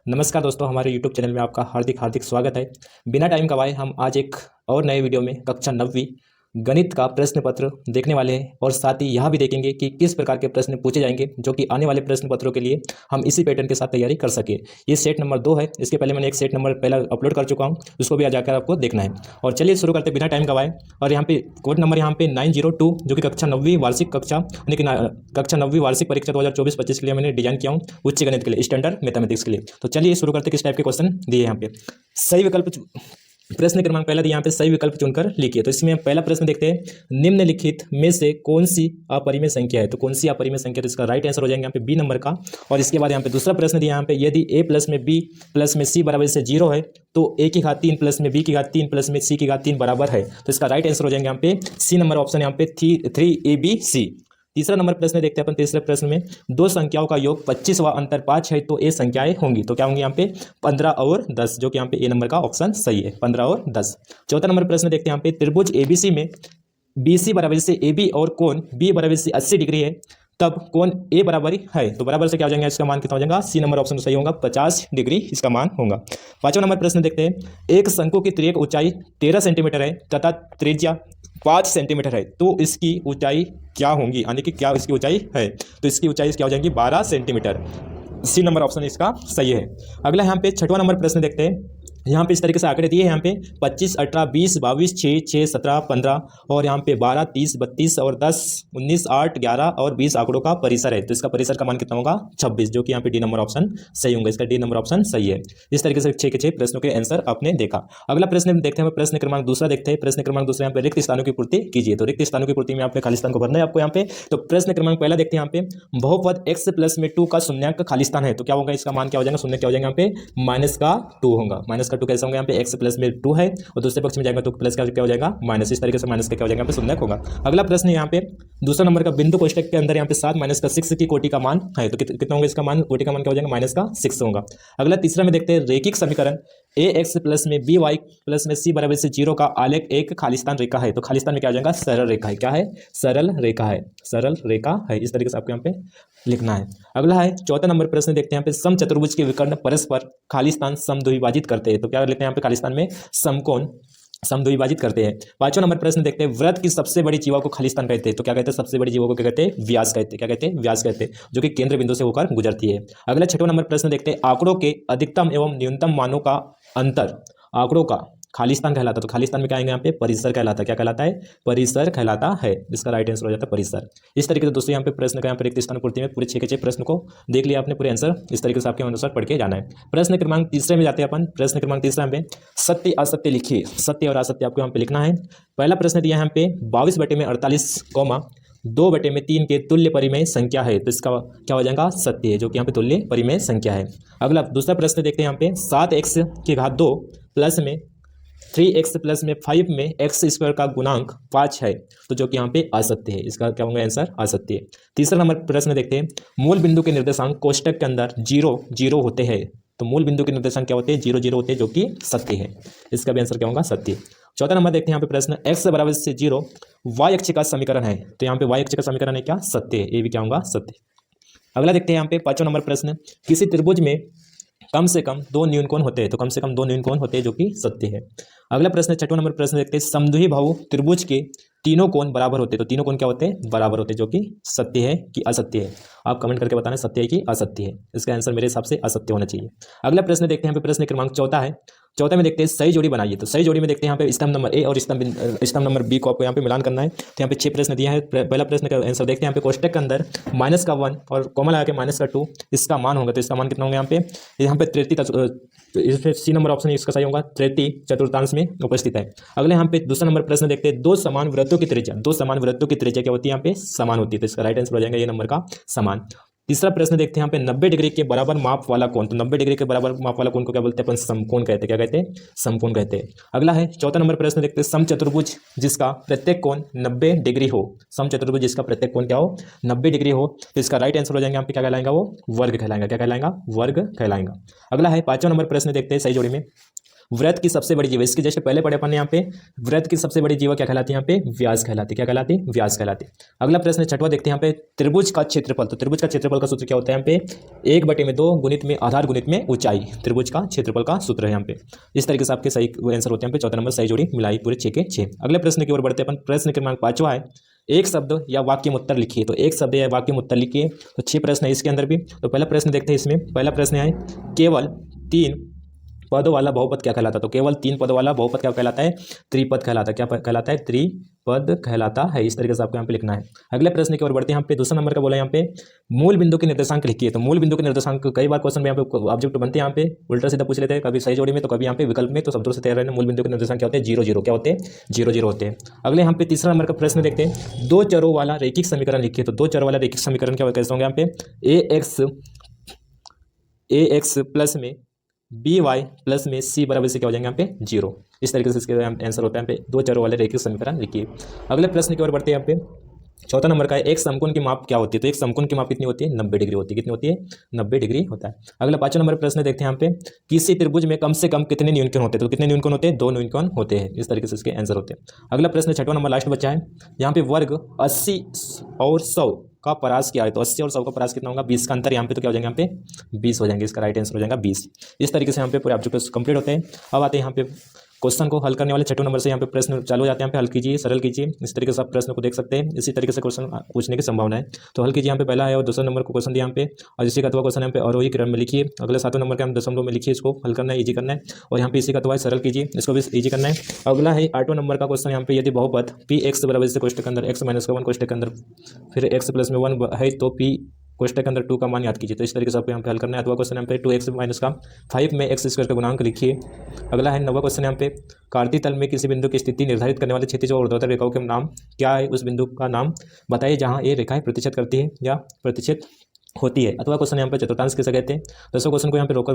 नमस्कार दोस्तों, हमारे YouTube चैनल में आपका हार्दिक हार्दिक स्वागत है। बिना टाइम गवाए हम आज एक और नए वीडियो में कक्षा 9वीं गणित का प्रश्न पत्र देखने वाले हैं और साथ ही यह भी देखेंगे कि किस प्रकार के प्रश्न पूछे जाएंगे जो कि आने वाले प्रश्न पत्रों के लिए हम इसी पैटर्न के साथ तैयारी कर सके। ये सेट नंबर 2 है। इसके पहले मैंने एक सेट नंबर पहला अपलोड कर चुका हूँ, उसको भी आ जाकर आपको देखना है। और चलिए शुरू करते बिना टाइम गवाए। और यहाँ पे कोड नंबर यहाँ पे 902 जो कि कक्षा 9वीं वार्षिक कक्षा यानी कि कक्षा 9वीं वार्षिक परीक्षा 2024-25 के लिए मैंने डिजाइन किया हूँ, उच्च गणित के लिए, स्टैंडर्ड मैथमेटिक्स के लिए। तो चलिए शुरू करते किस टाइप के क्वेश्चन दिए यहाँ पे। सही विकल्प प्रश्न क्रमांक पहला यहाँ पे सही विकल्प चुनकर लिखिए। तो इसमें पहला प्रश्न देखते हैं, निम्नलिखित में से कौन सी अपरिमेय संख्या है। तो कौन सी अपरिमेय संख्या, तो इसका राइट आंसर हो जाएगा यहाँ पे बी नंबर का। और इसके बाद यहाँ पे दूसरा प्रश्न दिया यहाँ पे, यदि a प्लस में b प्लस में c बराबर से 0 है तो a की घात 3 प्लस में b की घात 3 प्लस में c की घात 3 बराबर है। तो इसका राइट आंसर हो जाएगा यहाँ पे सी नंबर ऑप्शन, यहाँ पे 3abc। तीसरा नंबर प्रश्न देखते हैं अपन। तीसरे प्रश्न में दो संख्याओं का योग 25 व अंतर 5 है तो ए संख्याएं होंगी। तो क्या होंगी यहाँ पे 15 और 10, जो कि यहाँ पे ए नंबर का ऑप्शन सही है, 15 और 10। चौथा नंबर प्रश्न देखते हैं यहाँ पे, त्रिभुज एबीसी में बीसी बराबर से AB और कोण बी बराबर से 80 डिग्री है, तब कोण ए बराबर है। तो बराबर से क्या हो जाएगा, इसका मान कितना हो जाएगा, सी नंबर ऑप्शन सही होगा, 50 डिग्री इसका मान होगा। पांचवा नंबर प्रश्न देखते हैं, एक शंकु की त्रिज्या ऊंचाई 13 सेंटीमीटर है तथा त्रिज्या 5 सेंटीमीटर है तो इसकी ऊंचाई क्या होंगी, यानी कि क्या इसकी ऊंचाई है। तो इसकी ऊंचाई क्या हो जाएगी, 12 सेंटीमीटर। सी नंबर ऑप्शन इसका सही है। अगला यहाँ पे छठवां नंबर प्रश्न देखते हैं। यहाँ पे इस तरीके से आंकड़े दिए हैं, यहाँ पे 25, 18, 20, 22, 6, 6, 17, 15 और यहाँ पे 12, 30, 32 और 10, 19, 8, 11 और 20 आंकड़ों का परिसर है। तो इसका परिसर का मान कितना होगा, 26, जो कि यहाँ पे डी नंबर ऑप्शन सही होगा। इसका डी नंबर ऑप्शन सही है। इस तरीके से 6 के 6 प्रश्नों के आंसर आपने देखा। अगला प्रश्न देखते हैं, प्रश्न क्रमांक दूसरा देखते हैं। प्रश्न क्रमांक दूसरा यहाँ पे रिक्त स्थानों की पूर्ति कीजिए। तो रिक्त स्थानों की पूर्ति में आपने खाली स्थान को भरना है आपको यहाँ पे। तो प्रश्न क्रमांक पहला देखते हैं, यहाँ पे बहुपद x प्लस में 2 का शून्यांक खाली स्थान है तो क्या होगा, इसका मान क्या हो जाएगा, शून्य क्या हो जाएगा यहाँ पे माइनस का 2 होगा। माइनस का 2 कैसे होगा, यहाँ पे x प्लस में 2 है और दूसरे पक्ष में जाएगा तो प्लस का क्या हो जाएगा, माइनस। इस तरीके से माइनस का क्या हो जाएगा, यहाँ पे शून्य होगा। अगला प्रश्न यहाँ पे दूसरा नंबर का बिंदु कोष्टक के अंदर यहाँ पे 7 माइनस का 6 की कोटि का मान है तो कितना होगा, इसका मान कोटि का मान क्या हो जाएगा, माइनस का 6 होगा। अगला तीसरा में देखते हैं, रेखिक समीकरण ax प्लस में by प्लस में c बराबर से 0 का आलेख एक खालिस्तान रेखा है। तो खालिस्तान में क्या हो जाएगा, सरल रेखा है। क्या है, सरल रेखा है, सरल रेखा है। इस तरीके से आपको यहाँ पे लिखना है। अगला है चौथा नंबर प्रश्न देखते हैं, यहाँ पे समचतुर्भुज के विकर्ण परस्पर खालिस्तान समद्विभाजित करते हैं। तो क्या लेते हैं यहाँ पे, खालिस्तान में समकोण समद्विभाजित करते हैं। पांचवा नंबर प्रश्न देखते हैं, वृत्त की सबसे बड़ी जीवा को खालिस्तान कहते हैं। तो क्या कहते हैं, सबसे बड़ी जीवा को क्या कहते हैं, व्यास कहते हैं। क्या कहते हैं, व्यास कहते हैं, जो कि केंद्र बिंदु से होकर गुजरती है। अगला छठवां नंबर प्रश्न देखते हैं, आंकड़ों के अधिकतम एवं न्यूनतम मानों का अंतर आंकड़ों का खालिस्तान कहलाता है। तो खालिस्तान में क्या आएंगे, यहाँ पे परिसर कहलाता है। क्या कहलाता है, परिसर कहलाता है। इसका राइट आंसर हो जाता है परिसर। इस तरीके से दोस्तों यहाँ पे प्रश्न का यहाँ पर रिक्त स्थान पूर्ति में पूरे 6 के 6 प्रश्न को देख लिया आपने, पूरे आंसर इस तरीके से आपके अनुसार पढ़ के जाना है। प्रश्न क्रमांक तीसरे में जाते हैं अपन। प्रश्न क्रमांक तीसरा में सत्य असत्य लिखिए। सत्य और असत्य आपको यहाँ पे लिखना है। पहला प्रश्न दिया यहाँ पे 22/48 2/3 के तुल्य परिमेय संख्या है तो इसका क्या हो जाएगा, सत्य है, जो कि यहाँ पे तुल्य परिमेय संख्या है। अगला दूसरा प्रश्न देखते हैं, यहाँ पे 7x की घात 2 प्लस में 3x प्लस में 5 में x स्क्वायर का गुणांक 5 है तो जो कि यहाँ पे असत्य है। इसका क्या होगा आंसर, असत्य है। तीसरा नंबर प्रश्न देखते हैं, मूल बिंदु के निर्देशांक कोष्टक के अंदर 0 0 होते हैं। तो मूल बिंदु के निर्देशांक क्या होते हैं, 0 0 होते हैं, जो कि सत्य है। इसका भी आंसर क्या होगा, सत्य। चौथा नंबर देखते हैं, यहाँ पे प्रश्न x बराबर से 0 y अक्ष का समीकरण है। तो यहाँ पे y अक्ष का समीकरण है क्या, सत्य है। ये भी क्या होगा, सत्य। अगला देखते हैं यहाँ पे पांचवा नंबर प्रश्न, किसी त्रिभुज में कम से कम 2 न्यून कोण होते हैं। तो कम से कम 2 न्यून कोण होते हैं, जो कि सत्य है। अगला प्रश्न छठवां नंबर प्रश्न देखते हैं, समद्विबाहु त्रिभुज के तीनों कोण बराबर होते हैं। तो तीनों कोण क्या होते हैं, बराबर होते हैं, जो कि सत्य है कि असत्य है। आप कमेंट करके बताना सत्य है कि असत्य है। इसका आंसर मेरे हिसाब से असत्य होना चाहिए। अगला प्रश्न देखते हैं, यहाँ पे प्रश्न क्रमांक चौथा है। चौथे में देखते हैं सही जोड़ी बनाइए। तो सही जोड़ी में देखते हैं, यहाँ पे स्तंभ नंबर ए और स्तंभ नंबर बी को आपको यहाँ पे मिलान करना है। तो यहाँ पे 6 प्रश्न दिया है। पहला प्रश्न का आंसर देखते हैं, यहाँ पे कोष्टक के अंदर -1 और कॉमा लगा के -2 इसका मान होगा। तो इसका मान कितना होगा, यहाँ पे 33, सी नंबर ऑप्शन इसका सही होगा, 33 चतुर्थांश में उपस्थित है। अगले यहाँ पे दूसरा नंबर प्रश्न देखते हैं, दो समान वृत्तों की त्रिज्या क्या होती है, यहाँ पे समान होती है। तो इसका राइट आंसर हो जाएगा ये नंबर का समान। तीसरा प्रश्न देखते हैं, यहाँ पे 90 डिग्री के बराबर माप वाला कोण। तो 90 डिग्री के बराबर माप वाला कोण को क्या बोलते हैं, अपन समकोण कहते हैं। क्या कहते हैं, समकोण कहते हैं। अगला है चौथा नंबर प्रश्न देखते हैं, समचतुर्भुज जिसका प्रत्येक कोण 90 डिग्री हो। समचतुर्भुज जिसका प्रत्येक कोण क्या हो, 90 डिग्री हो। तो इसका राइट आंसर हो जाएगा यहाँ पे क्या कहलाएगा, वो वर्ग कहलाएगा। क्या कहलाएगा, वर्ग कहलाएगा। अगला है पांचवा नंबर प्रश्न देखते हैं, सही जोड़ी में वृत्त की सबसे बड़ी जीवा, इसके जस्ट पहले पढ़े अपन यहाँ पे, वृत्त की सबसे बड़ी जीवा क्या कहलाती है यहाँ पे, व्यास कहलाती, क्या कहलाती, व्यास कहलाती। अगला प्रश्न छठवां देखते हैं यहाँ पे, त्रिभुज का क्षेत्रफल। तो त्रिभुज का क्षेत्रफल का सूत्र क्या होता है यहाँ पे, 1/2 गुणित में आधार गुणित में ऊंचाई, त्रिभुज का क्षेत्रफल का सूत्र है यहाँ पे। इस तरीके से आपके सही आंसर होते हैं यहाँ पे। चौथा नंबर सही जोड़ी मिलाई पूरे 6 के 6। अगले प्रश्न की ओर बढ़ते हैं अपन। प्रश्न क्रमांक 5वां है, एक शब्द या वाक्य में उत्तर लिखिए। तो एक शब्द या वाक्य में उत्तर लिखिए। तो 6 प्रश्न है इसके अंदर भी। तो पहला प्रश्न देखते हैं इसमें। पहला प्रश्न है, केवल 3 पदों वाला बहुपद क्या कहलाता है। तो केवल 3 पदों वाला बहुपद क्या कहलाता है, त्रिपद कहलाता है। क्या कहलाता है, त्रिपद कहलाता है। इस तरीके से आपको यहाँ पे लिखना है। अगले प्रश्न की ओर बढ़ते हैं। यहाँ पे दूसरा नंबर का बोला यहाँ पे, मूल बिंदु के निर्देशांक लिखिए। तो मूल बिंदु के निर्देशांक कई बार क्वेश्चन में यहाँ पे ऑब्जेक्ट बनते हैं, यहाँ पे उल्टा सीधा पूछ लेते हैं, कभी सही जोड़ी में तो कभी यहाँ पे विकल्प में। तो शब्दों से तैयार रहना। मूल बिंदु के निर्देशांक क्या होते हैं, 0 0 क्या होते हैं, 0 0 होते हैं। अगले यहाँ पे तीसरा नंबर का प्रश्न देखते हैं, 2 चरों वाला रैखिक समीकरण लिखिए। तो 2 चरों वाला रैखिक समीकरण क्या कैसे होंगे यहाँ पे, ax प्लस में by प्लस में c बराबर से क्या हो जाएंगे यहाँ पे 0। इस तरीके से इसके आंसर होता है यहाँ पे, 2 चरों वाले रैखिक समीकरण लिखिए। अगले प्रश्न की ओर बढ़ते हैं। यहाँ पे चौथा नंबर का है, एक समकोण की माप क्या होती है। तो एक समकोण की माप कितनी होती है, 90 डिग्री होती है। कितनी होती है, 90 डिग्री होता है। अगला 5वां नंबर प्रश्न देखते हैं यहाँ पे, किसी त्रिभुज में कम से कम कितने न्यूनकोण होते हैं। तो कितने न्यूनकोण होते हैं, 2 न्यूनकोण होते हैं। इस तरीके से इसके आंसर होते हैं। अगला प्रश्न 6वां नंबर लास्ट बच्चा है, यहाँ पे वर्ग 80 और 100 का परास क्या है। तो 80 और 100 का परास कितना होगा, 20 का अंतर यहाँ पे। तो क्या हो जाएगा यहाँ पे, 20 हो जाएंगे। इसका राइट आंसर हो जाएगा 20। इस तरीके से यहाँ पे पूरे ऑब्जेक्टिव्स कंप्लीट होते हैं। अब आते हैं यहाँ पे क्वेश्चन को हल करने वाले। 6वें नंबर से यहाँ पे प्रश्न चालू हो जाते हैं। यहाँ पे हल कीजिए, सरल कीजिए। इस तरीके से आप प्रश्न को देख सकते हैं। इसी तरीके से क्वेश्चन पूछने की संभावना है। तो हल कीजिए। यहाँ पे पहला है और दूसरा नंबर को क्वेश्चन दिया यहाँ पे, और इसी का अथवा क्वेश्चन यहाँ पे अवरोही क्रम में लिखिए। अगले 7वें नंबर के हम दशमलव में लिखिए। इसको हल करना है, ईजी करना है। और यहाँ पे इसी का अथवा सरल कीजिए, इसको भी ईजी करना है। अगला है 8वें नंबर का क्वेश्चन। यहाँ पे यदि बहुपद px बराबर से कोष्टक के अंदर x - 1 कोष्टक के अंदर फिर x + 1 है, तो p कोष्टक के अंदर 2 का मान याद कीजिए। तो इस तरीके से आपको यहाँ पे हल करना है। अथवा क्वेश्चन यहाँ पे 2x - 5 में x² का गुणांक लिखिए। अगला है 9वां क्वेश्चन यहाँ पे, कार्तीय तल में किसी बिंदु की स्थिति निर्धारित करने वाले क्षैतिज और ऊर्ध्वाधर रेखाओं के नाम क्या है, उस बिंदु का नाम बताइए जहाँ ये रेखाएं प्रतिच्छेद करती है या प्रतिच्छेद होती है। अथवा क्वेश्चन यहाँ पे चतुर्थांश किसे कहते हैं। 10वें क्वेश्चन को यहाँ पे रोकर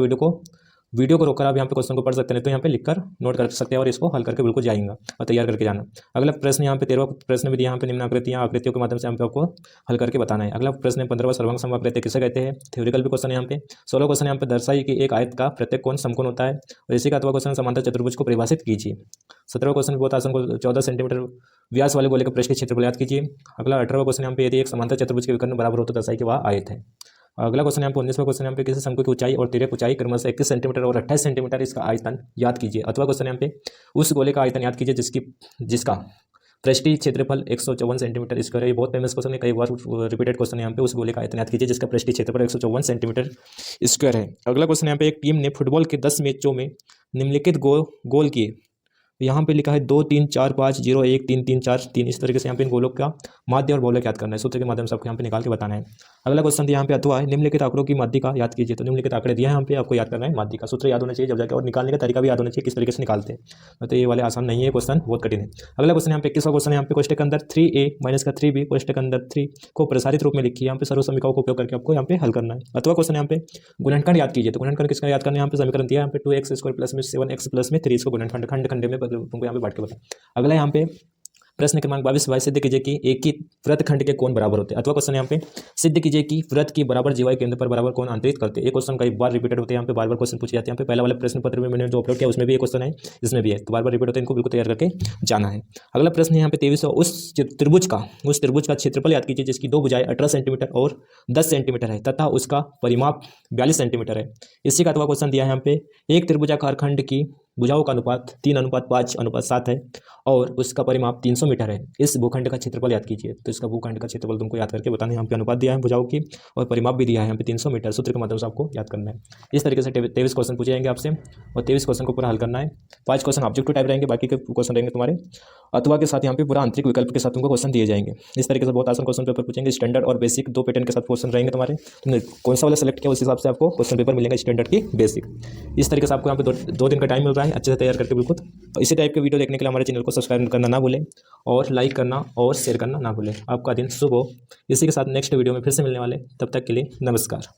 वीडियो को रोककर आप यहाँ पे क्वेश्चन को पढ़ सकते हैं। तो यहाँ पे लिखकर नोट कर सकते हैं और इसको हल करके बिल्कुल जाएंगे और तैयार करके जाना। अगला प्रश्न यहाँ पे 13वां प्रश्न भी दिया। यहाँ पे निम्न आकृतियों के माध्यम से यहाँ पे आपको हल करके बताना है। अगला प्रश्न 15वां सर्वांग समआकृति किसे कहते हैं, थ्योरिकल भी क्वेश्चन यहाँ पे। 16वां क्वेश्चन यहाँ पे दर्शाइए कि एक आयत का प्रत्येक कोण समकोण होता है, और इसी का अथवा क्वेश्चन समांतर चतुर्भुज को परिभाषित कीजिए। 17वां क्वेश्चन बहुत आसान को 14 सेंटीमीटर व्यास वाले गोले का पृष्ठीय क्षेत्रफल याद कीजिए। अगला 18वां क्वेश्चन यहाँ पे, यदि एक समांतर चतुर्भुज के विकर्ण बराबर हो तो दर्शाइए कि वह आयत है। अगला क्वेश्चन यहाँ पे 19वां क्वेश्चन यहाँ पे, किसी शंकु की ऊंचाई और तिर्यक ऊंचाई क्रमशः 21 सेंटीमीटर और 28 सेंटीमीटर इसका आयतन याद कीजिए। अथवा क्वेश्चन यहाँ पे, उस गोले का आयतन याद कीजिए जिसका पृष्ठीय क्षेत्रफल 154 सेंटीमीटर स्क्वायर है। ये बहुत फेमस क्वेश्चन है, कई बार रिपीटेड क्वेश्चन है। यहाँ पे उस गोले का आयतन याद कीजिए जिसका पृष्ठीय क्षेत्रफल 154 सेंटीमीटर स्क्वायर है। अगला क्वेश्चन यहाँ पे, एक टीम ने फुटबॉल के 10 मैचों में निम्नलिखित गोल किए। यहाँ पे लिखा है 2 3 4 5 0 1 3 3 4 3। इस तरीके से यहाँ पे इन गोलों का माध्य और बहुलक याद करना है। सूत्र के माध्यम से आपको यहाँ पे निकाल के बताना है। अगला क्वेश्चन यहाँ पे अथवा है, निम्नलिखित आंकड़ों की माध्य का याद कीजिए। तो निम्नलिखित आंकड़े दिया है यहाँ पे, आपको याद करना है माध्य का सूत्र याद होना चाहिए जब जाके, और निकालने का तरीका भी याद होना चाहिए किस तरीके से निकालते हैं। तो ये वाले आसान नहीं है, क्वेश्चन बहुत कठिन है। अगला क्वेश्चन यहाँ पे 21वां क्वेश्चन यहाँ पे, कोष्टक के अंदर 3a - का 3b कोष्टक के अंदर 3 को प्रसारित रूप में लिखिए। यहाँ पे सर्व समीकरणों का उपयोग करके आपको यहाँ पे हल करना है। अथवा क्वेश्चन यहाँ पे गुणनखंड याद कीजिए। तो गुणनखंड किसका याद करना है, यहाँ पे समीकरण दिया है यहाँ पे 2x² + 7x + 3 इसको गुणनखंड खंड में तुमको यहाँ पे बांट के बता। अगला यहाँ पे प्रश्न क्रमांक 22 सिद्ध कीजिए कि एक ही वृत्तखंड के कोण बराबर होते हैं। अथवा क्वेश्चन यहाँ पे, सिद्ध कीजिए कि वृत्त की बराबर जीवाई केंद्र पर बराबर कोण अंतरित करते हैं। ये क्वेश्चन कई बार रिपीटेड होते हैं, यहाँ पे बार बार क्वेश्चन पूछे जाते हैं। यहाँ पे पहला वाले प्रश्न पत्र में मैंने जो अपलोड किया उसमें भी ये क्वेश्चन है, इसमें भी है, तो बार बार रिपीट होते हैं, इनको बिल्कुल तैयार करके जाना है। अगला प्रश्न यहाँ पे 23वां, उस त्रिभुज का क्षेत्रफल याद कीजिए जिसकी 2 भुजाएं 18 सेंटीमीटर और 10 सेंटीमीटर है तथा उसका परिमाप 42 सेंटीमीटर है। इसी का अथवा क्वेश्चन दिया है यहाँ पे, एक त्रिभुजाकार खंड की भुजाओं का अनुपात 3:5:7 है और उसका परिमाप 300 मीटर है। इस भूखंड का क्षेत्रफल याद कीजिए। तो इसका भूखंड का क्षेत्रफल तुमको याद करके बताना है। यहाँ पे अनुपात दिया है भुजाओं की और परिमाप भी दिया है यहाँ पे 300 मीटर। सूत्र के माध्यम से आपको याद करना है। इस तरीके से 23 क्वेश्चन पूछे जाएंगे आपसे और 23 क्वेश्चन को पूरा हल करना है। 5 क्वेश्चन ऑब्जेक्टिव टाइप रहेंगे, बाकी के क्वेश्चन रहेंगे तुम्हारे अथवा के साथ यहाँ पे पूरा आंतरिक विकल्प के साथ तुमको क्वेश्चन दिए जाएंगे। इस तरीके से बहुत आसान क्वेश्चन पेपर पूछेंगे। स्टैंडर्ड और बेसिक 2 पैटर्न के साथ क्वेश्चन रहेंगे तुम्हारे। तुमने कौन सा वाला सेलेक्ट किया उस हिसाब से आपको क्वेश्चन पेपर मिलेंगे, स्टैंडर्ड की बेसिक। इस तरीके से आपको यहाँ पे 2 दिन का टाइम मिल रहा है अच्छे से तैयार करके बिल्कुल। इसी टाइप के वीडियो देखने के लिए हमारे चैनल को सब्सक्राइब करना ना भूलें और लाइक करना और शेयर करना ना भूलें। आपका दिन शुभ हो। इसी के साथ नेक्स्ट वीडियो में फिर से मिलने वाले, तब तक के लिए नमस्कार।